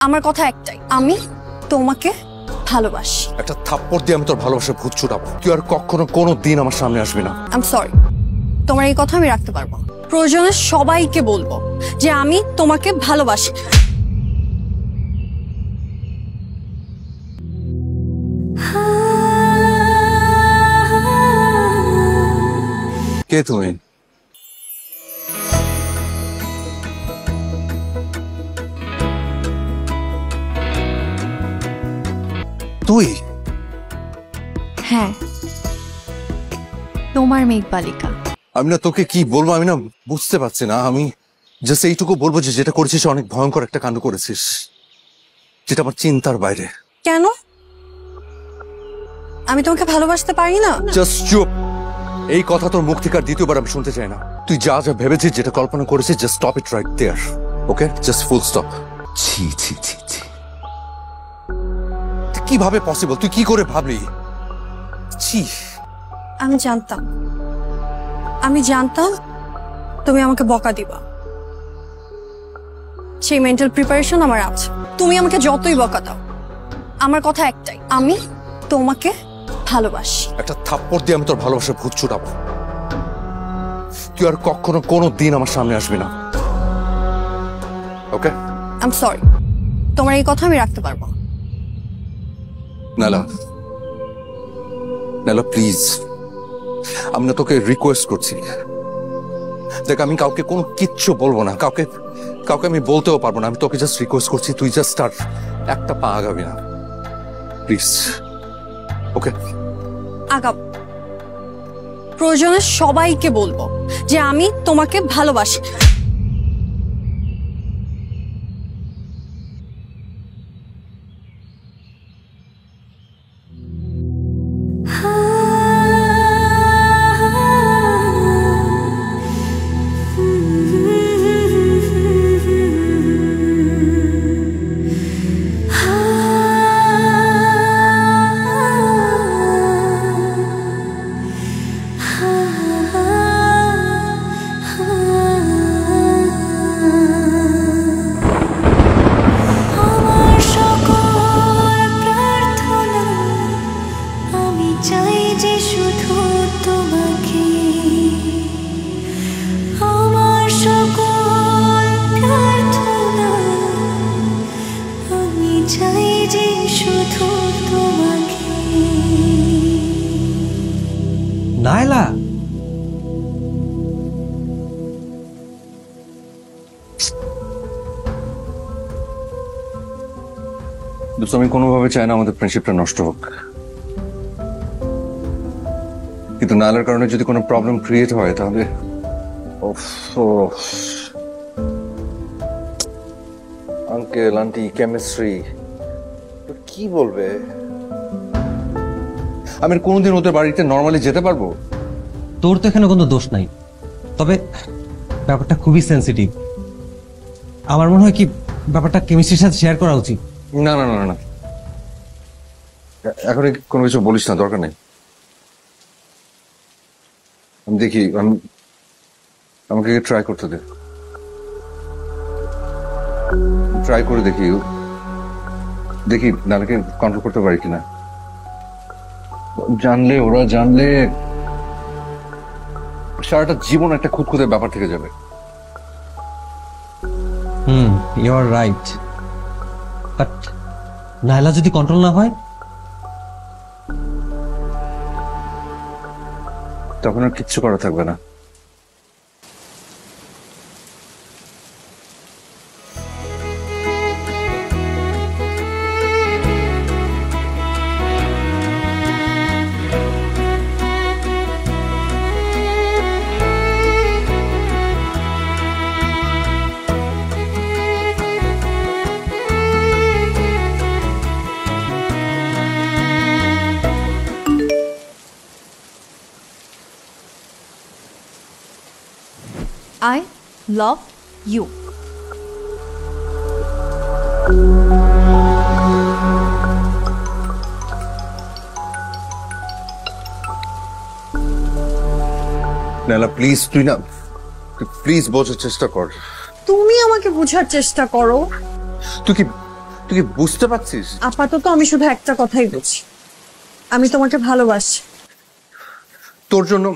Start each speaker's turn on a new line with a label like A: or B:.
A: আমার কথা একটাই, আমি তোমাকে ভালোবাসি।
B: একটা থাপ্পড় দিয়ে আমি তোর ভালোবাসা ভূত ছুটাবো। তুই আর কখনো কোনো দিন আমার সামনে আসবি না।
A: আই এম সরি, তোমার এই কথা আমি রাখতে পারবো না। প্রয়োজনে সবাইকে বলবো যে আমি তোমাকে ভালোবাসি।
B: কে তুমি? তুই?
A: হ্যাঁ, তোমার মেঘ বালিকা।
B: আমি না তোকে কি বলবো, আমি না বুঝতে পারছি না। আমি জাস্ট এইটুকু বলবো যে যেটা করেছিস অনেক ভয়ঙ্কর একটা কাণ্ড করেছিস, যেটা আমার চিন্তার বাইরে।
A: কেন? আমি তোমাকে ভালোবাসতে পারি না?
B: জাস্ট চুপ। এই কথা তোর মুখ থেকে আর দ্বিতীয়বার আমি শুনতে চাই না। তুই যা যা ভেবেছিস, যেটা কল্পনা করেছিস, just stop it right there. Okay, just full stop. ছি ছি ছি ছি, কিভাবে পসিবল? তুই কি করে ভাবলি? ছি।
A: আমি জানতাম তুমি আমাকে বকা দিবা। সেই মেন্টাল প্রিপারেশন আমার আছে। তুমি আমাকে যতই বকা দাও, আমার কথা একটাই, আমি তোমাকে ভালোবাসি।
B: একটা থাপ্পড় দিয়ে আমি তোর ভালোবাসা ভূত ছুটাবো। তুই আর কখনো কোনো দিন আমার সামনে আসবি না। ওকে?
A: আই এম সরি, তোমার এই কথা আমি রাখতে পারবো না।
B: নালা, নালা প্লিজ, আমি না তোকে রিকোয়েস্ট করছি। দেখ, আমি কাউকে কোনো কিচ্ছু বলবো না, কাউকে আমি বলতেও পারবো না। আমি তোকে জাস্ট রিকোয়েস্ট করছি, তুই জাস্ট আর একটা পা আগাবি না, প্লিজ। ওকে?
A: আগাব। প্রয়োজনে সবাইকে বলবো যে আমি তোমাকে ভালোবাসি।
C: নায়লা,
B: আমি কোনোভাবে চাই না আমাদের ফ্রেন্ডশিপটা নষ্ট হোক, কিন্তু নায়লার কারণে যদি কোনো প্রবলেম ক্রিয়েট হয় তাহলে আঙ্কেল আন্টি কেমিস্ট্রি কি বলবে? আমি কোনোদিন ওদের বাড়িতে নর্মালি যেতে পারবো?
C: তোর তো এখানে কোনো দোষ নাই, তবে ব্যাপারটা খুবই সেন্সিটিভ। আমার মনে হয় কি ব্যাপারটা কেমিস্ট্রির সাথে শেয়ার করা উচিত।
B: না না না না, এখন কোনো কিছু বলিস না, দরকার নেই। আমি দেখি, আমাকে ট্রাই করতে দে, ট্রাই করে দেখি নানাকে কন্ট্রোল করতে পারি কিনা। ওরা জানলে সারাটা জীবন একটা খুঁতখুঁতে ব্যাপার থেকে যাবে।
C: You are right, but Naila যদি কন্ট্রোল না হয়
B: তখন আর কিচ্ছু করা থাকবে না।
A: I love you.
B: Naila please, তুই না প্লিজ বোঝার চেষ্টা কর।
A: তুমি আমাকে বোঝার চেষ্টা করো।
B: তুই তুই কি বুঝতে পারছিস?
A: আপাতত আমি শুধু একটা কথাই বলছি, আমি তোমাকে ভালোবাসি।
B: তোর জন্য